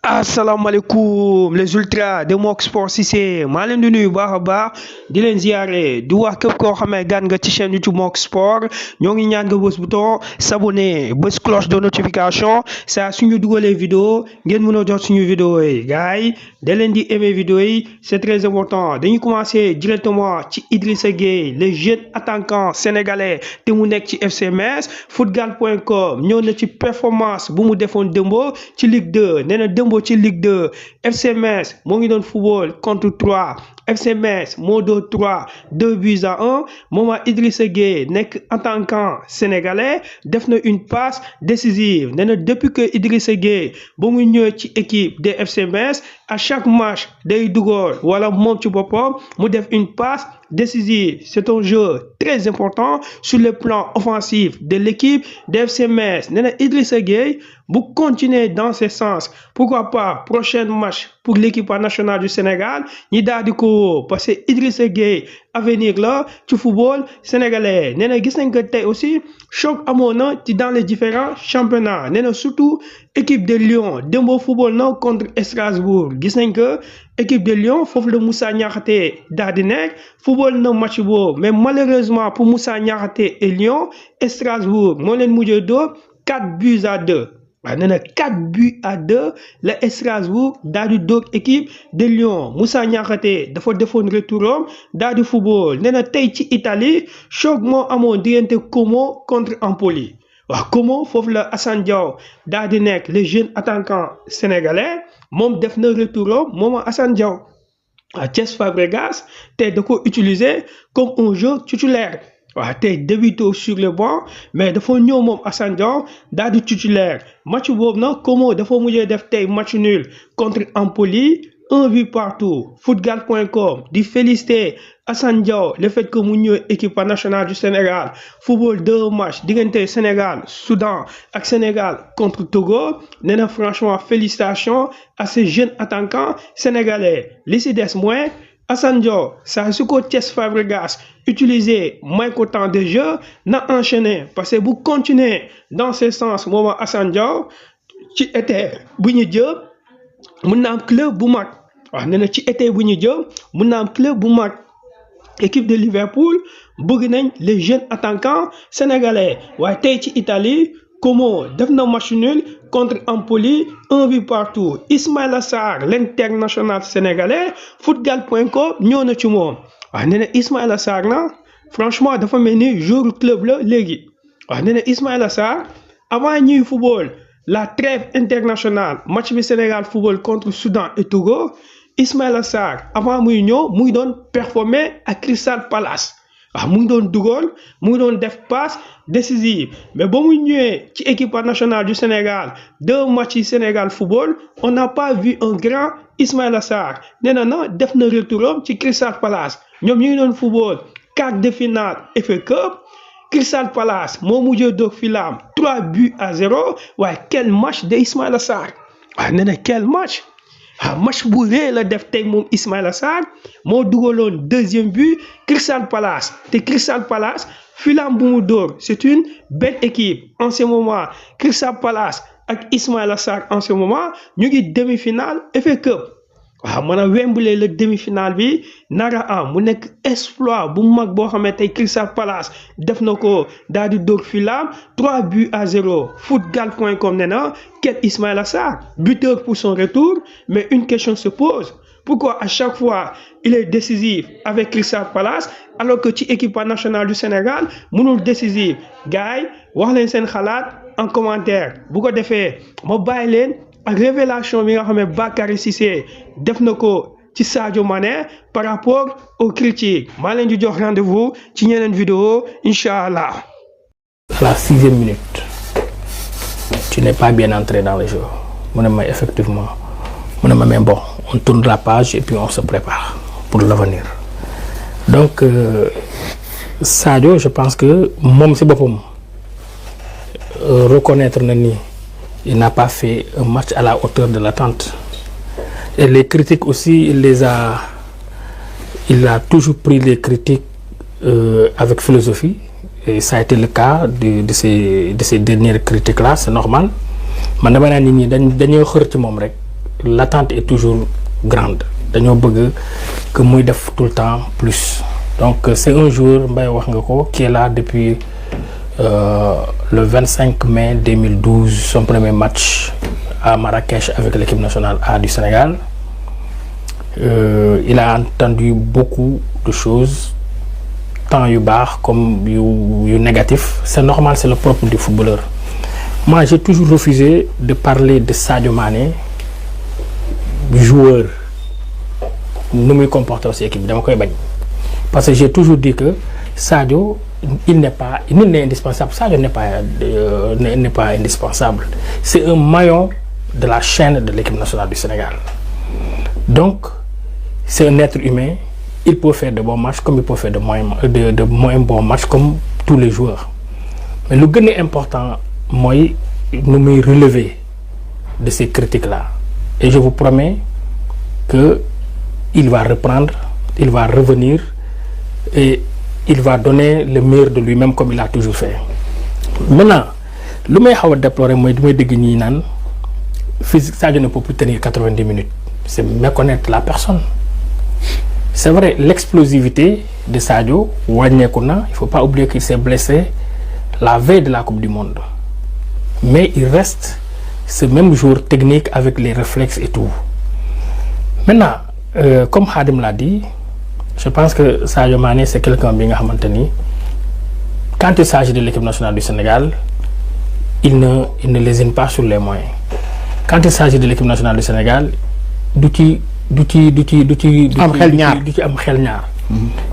asalaamaaleykum les ultras de Mok Sport Cissé maa leen di nuyu baax a baax di leen ziare di wax képp koo xamee gan nga ci chaîne YouTube Mok Sport ñoo ngi ñaan nga bës bouton s'abonner bës cloche de notification saa suñu dugalee vidéo ngeen mën a jot suñu vidéo yi gars yi da leen di aimer vidéo yi c'est très important dañuy commencer directement ci Idrissa Gueye le jeune attaquant sénégalais te mu nekk ci FC Metz footgal.com ñëw na ci performance bu mu defoon démb ci Ligue 2 nee na démb ci Ligue 2 FC Metz moo ngi doon football contre 3 FC Metz moo doon 3 2-1 moom Idrissa Gueye nekk attaquant sénégalais def na une passe décisive nee na depuis que Idrissa Gueye ba mu ñëw ci équipe de FC Metz à chaque match day dugal wala moom ci boppam mu def une passe décisive. C'est un jeu très important sur le plan offensif de l'équipe de FC Metz nee na Idrissa Gueye bu continuer dans ce sens pourquoi pas prochain match pour l'équipe nationale du Sénégal ñi daal di ko parce que Idrissa Gueye avenir la ci football sénégalais nee na gis nañ que tey aussi choc amoon na ci dans les différents championnats nee na surtout équipe de Lyon démb football na contre Strasbourg gis nañ que équipe de Lyon foofu la Moussa Niakhaté daal di nekk football na match boobu mais malheureusement pour Moussa Niakhaté et Lyon Strasbourg moo leen mujjee dóor 4-2 waaw nee na 4-2 la Strasbourg daal di dóor équipe de Lyon Moussa Niakhaté dafa defoon retouram daal di football nee na tey ci Italie choc moo amoon diggante Como contre Empoli waaw Como foofu la Assane Diao daal di nekk le jeune attaquant sénégalais moom def na retouram moom Assane Diao Cesc Fabregas tey da ko utiliser comme un joueur titulaire. waaw tey débuté sur le banc mais dafa ñëw moom Assane Diao daal di titulaire match boobu nag comme dafa mujjee def tey match nul contre Empoli 1 partout footgal.com di féliciter Assane Diao le fait que mu ñëw équipe nationale du Sénégal football 2 matchs diggante Sénégal Soudan ak Sénégal contre Togo nee na franchement félicitations à ces jeunes attaquants sénégalais li si des mooy Assane Diao saa su ko Cesc Fabregas utiliser may ko temps de jeu na enchaîner parce que bu continuer dans ce sens moom Assane Diao ci été bu ñu jëm mun na am club bu mag waaw nee na ci été bu ñu jëm mun na am club bu mag équipe de Liverpool bëgg nañ les jeunes attaquants sénégalais waaye tey ci Italie Como def na match nul contre Empoli 1 partout Ismaïla Sarr l'international sénégalais footgal.com ñëw na ci moom waaw nee na Ismaïla Sarr na franchement dafa mel ni joueur club la léegi waaw nee na Ismaïla Sarr avant ñuy football la trêve internationale match bi Sénégal football contre Soudan et Togo Ismaïla Sarr avant muy ñëw mu ngi doon performer à Crystal Palace waaw mu ngi doon dugal mu ngi doon def passe décisive mais ba mu ñëwee ci équipe nationale du Sénégal 2 matchs yi Sénégal football on n'a pas vu un grand Ismaïla Sarr nee na def na retouram ci Crystal Palace ñoom ñu ngi doon football quart de finale FA Cup Crystal Palace moo mujjee doog filaam 3-0 waaye quel match de Ismaïla Sarr waaw nee na quel match match bu rëy la def tey moom Ismaïla Sarr moo dugaloon 2e but Crystal Palace te Crystal Palace filaam bu mu dóor c'est une belle équipe en ce moment Crystal Palace ak Ismaïla Sarr en ce moment ñu ngi demi-finale FA Cup waaw man a Wembley la demi-finale bi nara am mu nekk exploit bu mag boo xam ne tey Crystal Palace def na ko daal di dóor filaam 3-0 footgal.com nee na quel Ismaïla Sarr buteur pour son retour mais une question se pose pourquoi à chaque fois il est décisif avec Crystal Palace alors que ci équipe nationale du Sénégal mënul décisif gars yi wax leen seen xalaat en commentaire bu ko defee ma bàyyi leen ak révélation bi nga xam ne Bakary Cissé def na ko ci Sadio Mané par rapport aux critiques maa leen di jox rendez-vous ci ñeneen vidéo incha allah. À la 6e minute tu n'es pas bien entré dans le jeu mu ne ma effectivement mu ne ma mais bon on tourne la page et puis on se prépare pour l'avenir donc Sadio je pense que moom si boppam reconnaître na ni il n'a pas fait un match à la hauteur de l'attente et les critiques aussi il a toujours pris les critiques avec philosophie et ça a été le cas de ces dernières critiques là c'est normal man dama naan nit ñi dañoo xër ci moom rek l'attente est toujours grande dañoo bëgg que muy def tout le temps plus donc c'est un joueur Mbaye wax nga ko qui est là depuis le 25 mai 2012 son premier match à Marrakech avec l'équipe nationale A du Sénégal. Il a entendu beaucoup de choses tant yu baax comme yu négatif. C'est normal, c'est le propre du footballeur. Moi j'ai toujours refusé de parler de Sadio Mané joueur nu muy comporter aussi équipe dama koy bañ parce que j'ai toujours dit que Sadio il n'est indispensable. Sadio n'est pas indispensable. C'est un maillon de la chaîne de l'équipe nationale du Sénégal. Donc c'est un être humain. Il peut faire de bons matchs comme il peut faire de moins bons matchs comme tous les joueurs. Mais le gën important mooy nu muy relever de ces critiques-là. Et je vous promets que il va reprendre, il va revenir et il va donner le meilleur de lui-même comme il a toujours fait. Maintenant, lu may xaw a déplorer mooy du may dégg ñii naan physique Sadio ne peut plus tenir 90 minutes. C'est méconnaître la personne. C'est vrai, l'explosivité de Sadio wàññeeku na, il faut pas oublier qu'il s'est blessé la veille de la Coupe du Monde. Mais il reste ce même joueur technique avec les réflexes et tout. Maintenant, comme Khadim l'a dit, je pense que Sadio Mané c'est quelqu'un bi nga xamante ni quand il s'agit de l'équipe nationale du Sénégal, il ne lésine pas sur les moyens. Quand il s'agit de l'équipe nationale du Sénégal, du ci am xel ñaar.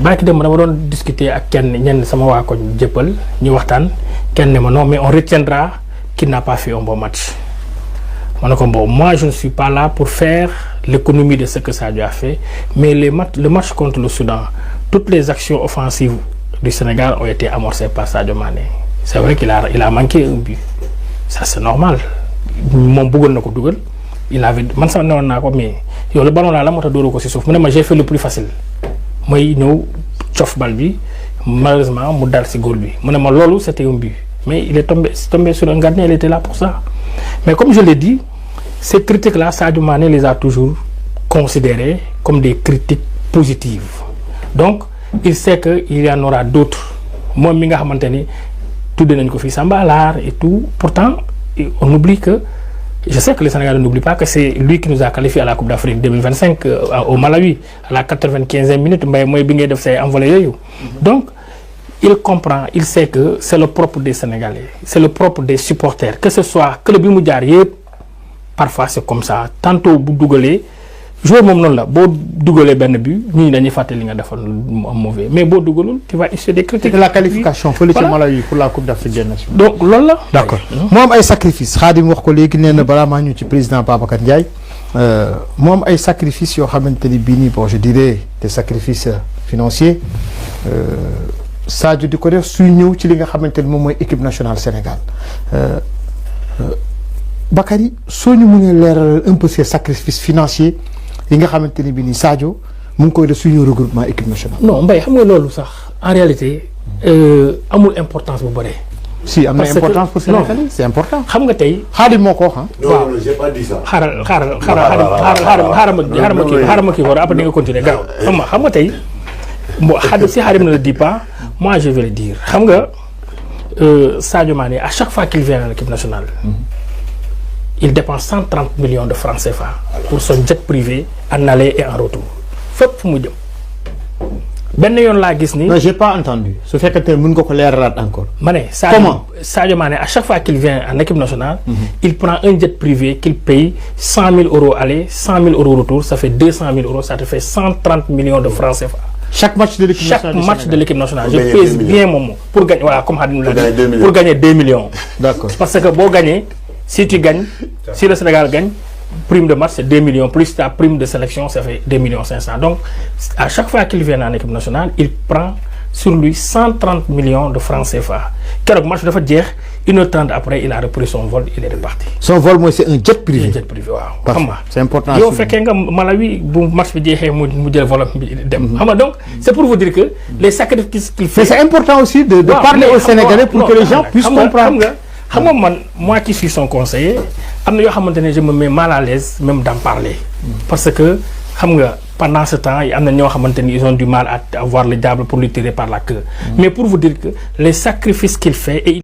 Barki dem dama doon discuter ak ñenn sama waa koñ jëppal ñu waxtaan kenn ne ma non mais on retiendra qu'il n'a pas fait un bon match. Bon, moi je ne suis pas là pour faire l'économie de ce que Sadio a fait, mais le match contre le Soudan, toutes les actions offensives du Sénégal ont été amorcées par Sadio Mané. C'est vrai qu'il a manqué un but. Ça c'est normal. Mon bëggoon na ko dugal, il avait man sax newoon naa ko mais yow le ballon là la moo tax dóoroo ko ci suuf mu ne ma j'ai fait le plus facile mooy ñëw cof bal bi malheureusement mu dal ci góol bi mu ne ma loolu c'était un but mais il est tombé sur un gardien, il était là pour ça. Mais comme je l'ai dit, ces critiques-là, Sadio Mané les a toujours considérées comme des critiques positives. Donc, il sait qu'il y en aura d'autres. Moi, mi nga xamante ni tuddee nañ ko fi Samba et tout. Pourtant, on oublie que, je sais que les Sénégalais n'oublient pas que c'est lui qui nous a qualifié à la Coupe d'Afrique 2025 au Malawi à la 95e minute. Mais moi, bi ngay def say envolé yooyu. Donc, il comprend, il sait que c'est le propre des Sénégalais, c'est le propre des supporters, que ce soit club bi mu jaar yépp parfois c'est comme ça. Tantôt bu dugalee joueur moom noonu la boo dugalee benn but ñii dañuy fàtte li nga defoon mauvais mais boo dugalul tu vas essuyer des critiques. C'est la qualification fële ci Malawi pour la Coupe d'Afrique des Nations. Donc loolu la. D'accord moo am ay sacrifices Khadim wax ko léegi nee na balaa maa ñëw ci président Babacar Ndiaye moo am ay sacrifices yoo xamante ni bii nii bon je dirais des sacrifices financiers. Sadio di ko def suy ñëw ci li nga xamante ni moom mooy équipe nationale Sénégal Bakary soo ñu mënee leeral un peu ces sacrifices financiers yi nga xamante ni bii nii Sadio mu ngi koy def suy ñëw regroupement équipe nationale. Non Mbaye xam nga loolu sax en réalité amul importance bu bëri. Si am na importance pour Sénégalais c'est important. xam nga tey. Khadim moo ko wax ah. non non j'ai pas dit ça. xaaral ma kii war après di nga continuer gaaw xam nga tey. Bon, si Khadim ne le dit pas, moi je vais le dire. Xam nga Sadio Mané, à chaque fois qu'il vient à l'équipe nationale, il dépense 130 millions de francs CFA pour son jet privé en aller et en retour. Fépp fu mu jëm. Benn yoon laa gis ni. Non, j'ai pas entendu. Su fekkente ne mën nga ko leeralaat encore. Ma ne Sadio Mané, à chaque fois qu'il vient en équipe nationale, il prend un jet privé qu'il paye 100 000 euros aller, 100 000 euros retour, ça fait 200 000 euros, ça te fait 130 millions de francs CFA. Chaque match de l'équipe nationale. Chaque match de l'équipe nationale. Je pèse bien mon mot. Pour gagner, voilà, comme Khadim l'a dit, pour gagner 2 millions. D'accord. Parce que pour gagner, si tu gagnes, si le Sénégal gagne, prime de match c'est 2 millions, plus ta prime de sélection ça fait 2 millions 500. Donc, à chaque fois qu'il vient en équipe nationale, il prend sur lui 130 millions de francs CFA. Quel match de fait dire, 1h30 après, il a repris son vol, il est reparti. Son vol, moi, c'est un jet privé. Un jet privé, waaw. C'est important. Yo fait que Malawi, bu match bi jeexee mu jël vol dem. Donc, c'est pour vous dire que les sacrifices qu'il fait. Mais c'est important aussi de parler aux Sénégalais pour que les gens puissent comprendre. xam nga man moi qui suis son conseiller am na yoo xamante ne je me mets mal à l'aise même d'en parler. parce que xam nga pendant ce temps am na ñoo xamante ni ils ont du mal à voir le diable pour lui tirer par la queue. Mais pour vous dire que les sacrifices qu'il fait et